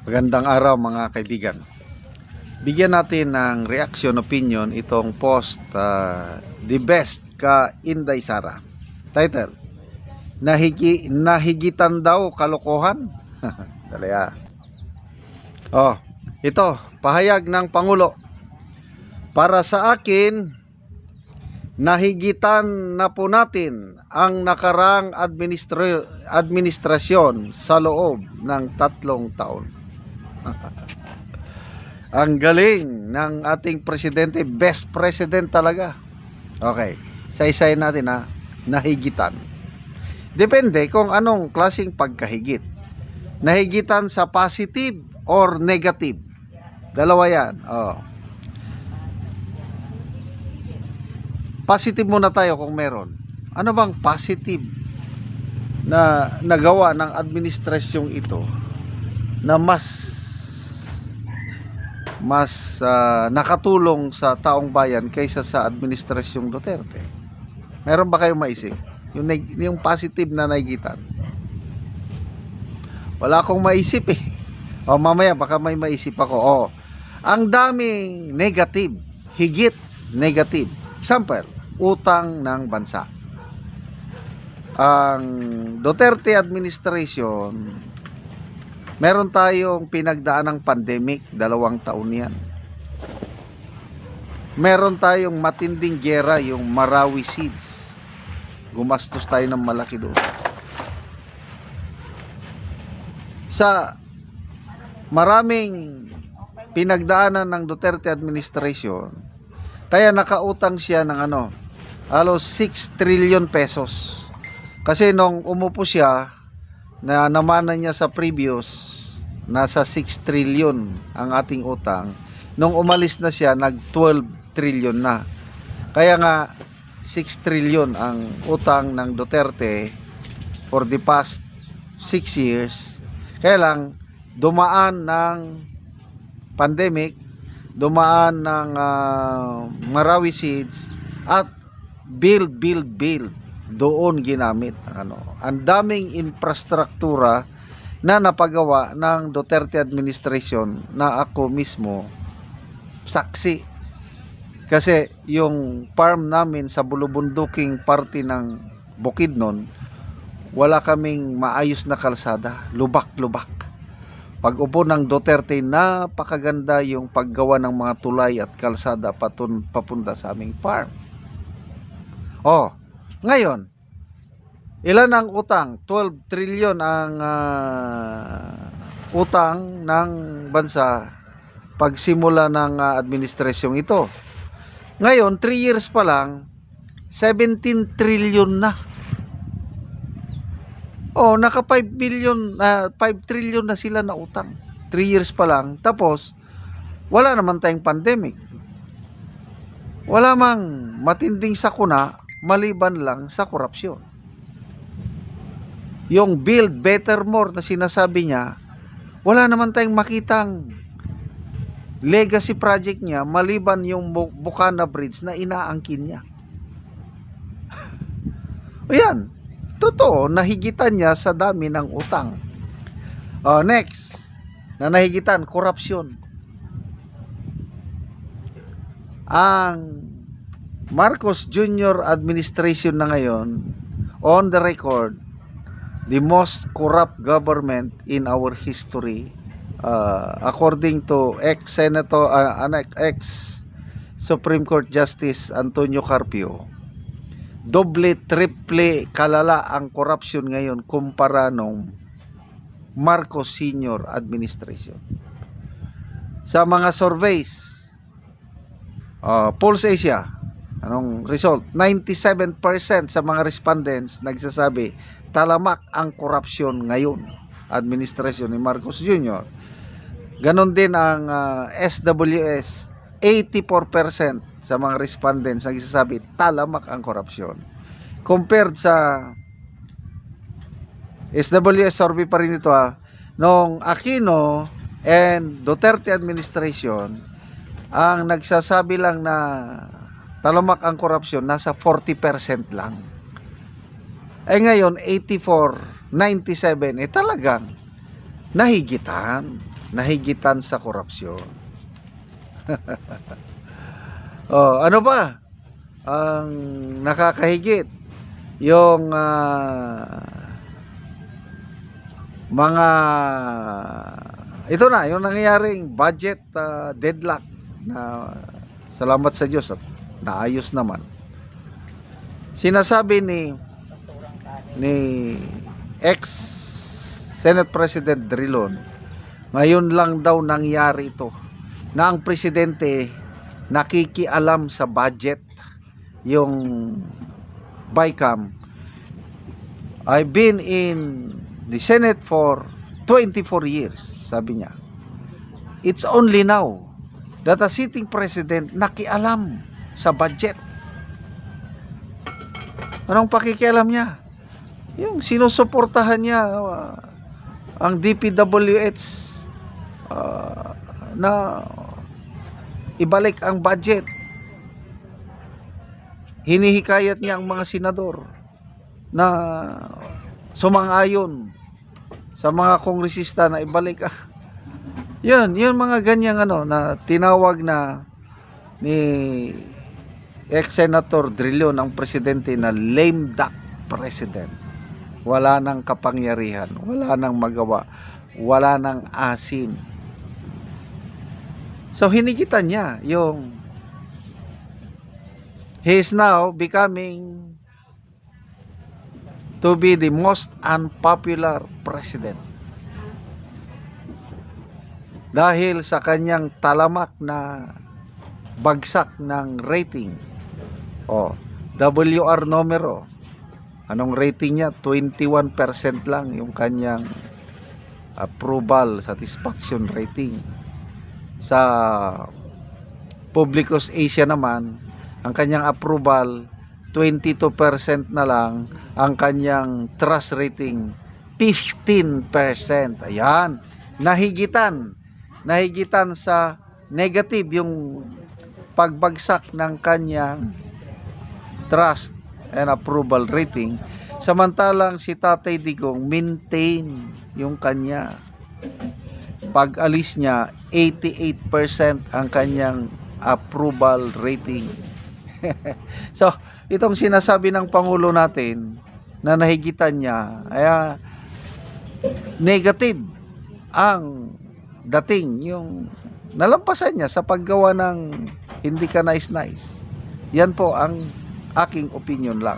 Magandang araw mga kaibigan. Bigyan natin ng reaction opinion itong post The Best ka Inday Sara. Title, nahigitan daw kalokohan. Dali. Oh, ito, pahayag ng Pangulo. Para sa akin, nahigitan na po natin ang nakarang administrasyon sa loob ng 3 taon. Ang galing ng ating presidente, best president talaga. Okay, isa-isayin natin nahigitan. Depende kung anong klaseng pagkahigit. Nahigitan sa positive or negative. Dalawa yan. Positive muna tayo kung meron. Ano bang positive na nagawa ng administrasyong ito na mas nakatulong sa taong bayan kaysa sa administrasyong Duterte? Meron ba kayong maisip? Yung positive na nahigitan. Wala akong maisip eh. Mamaya baka may maisip ako. Ang daming negative, higit negative. Example, utang ng bansa. Ang Duterte administration, meron tayong pinagdaan ng pandemic, 2 taon yan. Meron tayong matinding giyera, yung Marawi Seeds. Gumastos tayo ng malaki doon. Sa maraming pinagdaanan ng Duterte administration, kaya nakautang siya ng halos 6 trillion pesos. Kasi nung umupo siya, na namana niya sa previous, nasa 6 trillion ang ating utang. Nung umalis na siya, nag 12 trillion na. Kaya nga 6 trillion ang utang ng Duterte for the past 6 years. Kaya lang dumaan ng pandemic, dumaan ng Marawi Seeds, at build doon ginamit. Ang daming infrastruktura na napagawa ng Duterte administration na ako mismo saksi. Kasi yung farm namin sa bulubunduking parte ng Bukidnon, wala kaming maayos na kalsada, lubak-lubak. Pag upo ng Duterte, napakaganda yung paggawa ng mga tulay at kalsada papunta sa aming farm. Ngayon, ilan ang utang? 12 trillion ang utang ng bansa pagsimula ng administrasyong ito. Ngayon, 3 years pa lang, 17 trillion na. Naka 5 trillion na sila na utang. 3 years pa lang. Tapos, wala naman tayong pandemic. Wala mang matinding sakuna maliban lang sa korupsyon. Yung build better more na sinasabi niya, wala naman tayong makitang legacy project niya maliban yung Bukana Bridge na inaangkin niya. Yan, totoo, nahigitan niya sa dami ng utang. Next, na nahigitan, korupsyon. Ang Marcos Jr. administration na ngayon, on the record, the most corrupt government in our history, according to ex-Supreme Court Justice Antonio Carpio. Doble, triple kalala ang corruption ngayon kumpara nung Marcos Sr. administration. Sa mga surveys, Pulse Asia, anong result? 97% sa mga respondents nagsasabi talamak ang korupsyon ngayon, administrasyon ni Marcos Jr. Ganon din ang SWS, 84% sa mga respondents nagsasabi talamak ang korupsyon. Compared sa SWS survey pa rin ito nung Aquino and Duterte administration, ang nagsasabi lang na talamak ang korupsyon, nasa 40% lang. Ngayon, 84, 97, talagang nahigitan. nahigitan sa korupsyon. Oh, ano ba ang nakakahigit? Yung mga ito na yung nangyayaring budget deadlock na salamat sa Diyos at naayos naman. Sinasabi ni ex Senate President Drilon, ngayon lang daw nangyari ito na ang presidente nakikialam sa budget. Yung BICAM, I've been in the Senate for 24 years, sabi niya. It's only now that a sitting president nakialam sa budget. Anong pakikialam niya? Yung sinusuportahan niya ang DPWH na ibalik ang budget. Hinihikayat niya ang mga senador na sumang-ayon sa mga kongresista na ibalik. Yun mga ganyang na tinawag na ni ex-senator Drilon ang presidente na lame duck president. Wala nang kapangyarihan, wala nang magawa, wala nang asim. So hinigitan niya yung he is now becoming to be the most unpopular president. Dahil sa kanyang talamak na bagsak ng rating. WR numero. Anong rating niya? 21% lang yung kanyang approval satisfaction rating. Sa Publicus Asia naman, ang kanyang approval 22% na lang, ang kanyang trust rating 15%. Ayan, nahigitan sa negative yung pagbagsak ng kanyang trust and approval rating, samantalang si Tatay Digong maintain yung kanya. Pag-alis niya 88% ang kanyang approval rating. So itong sinasabi ng Pangulo natin na nahigitan niya ay negative ang dating, yung nalampasan niya sa paggawa ng hindi ka nice. Yan po ang aking opinion lang.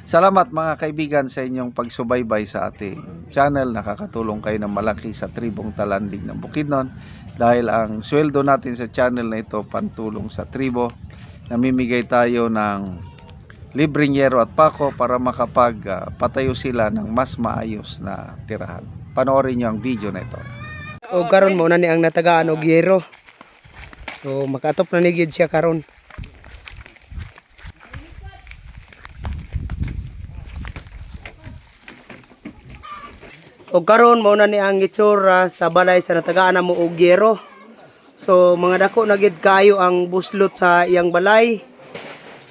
Salamat mga kaibigan sa inyong pagsubaybay sa ating channel. Nakakatulong kayo ng malaki sa tribong Talandig ng Bukidnon dahil ang sweldo natin sa channel na ito pantulong sa tribo. Namimigay tayo ng libreng yero at pako para makapagpatayo sila ng mas maayos na tirahan. Panoorin nyo ang video na ito. O karon mo na ni ang natagaan og yero. So makatop na ni gid siya karon. O karon mo na ni ang itsura sa balay sa natagaan mo og yero. So mga dako na gid kayo ang buslot sa iyang balay.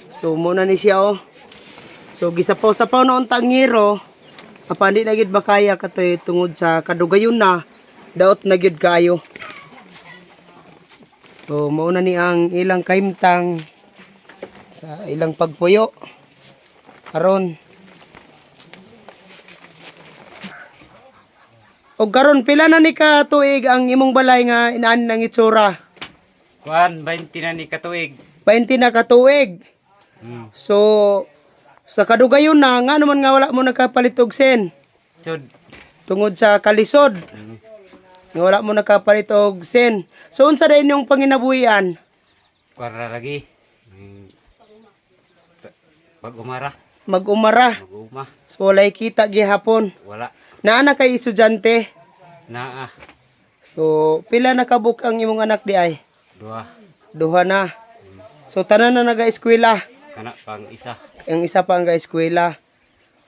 So mo na ni siya So gisapaw-sapaw na untang yero. Apandi na gid ba kaya katoy tungod sa kadugayon na daot na gyud kayo. So mao na ni ang ilang kahimtang sa ilang pagpuyo karon. Og karon pila na ni ka tuig ang imong balay nga inaan nang itsura? Kuan 20 na ni katuig. 20 na ka tuig. So sa kadugayon na nga naman nga wala mo nakapalit og sen. Sud Tungod sa kalisod. Nga wala mo nakapalit og sen. So unsa dayon yung panginabuhian? kuara lagi. Pag-umara. Mag-umara. Mag-uma. So walay kita gihapon. Wala. Naa na kay estudyante. Naa. So pila na kabuk ang imong anak di ay? Duha. 2 na. So tanan na naga-eskwela. Kana pang isa. Ang isa pa ang ga-eskwela.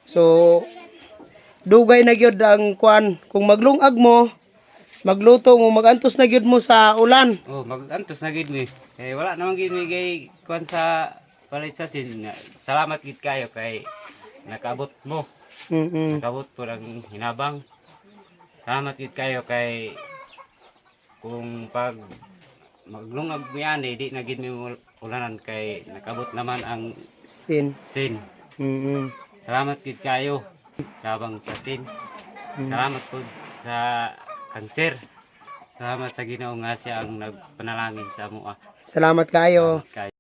So dugay na gyud ang kuan kung maglungag mo, magluto mo, magantos na gyud mo sa ulan. Oh, mag-antos na gid mi. Eh wala namang gid mi kay kuan sa palit sa sin. Salamat gid kayo kay nakabot mo. Nakabot po ang hinabang. Salamat gid kayo kay kung pag maglungag mo yan di na gid mi ulanan kay nakabot naman ang Sin. sin. Mm. Salamat gid kayo tabang sa sin. Salamat po sa kanser. Salamat sa Ginoo nga siya ang nagpanalangin sa amo. Salamat kayo. Kayo.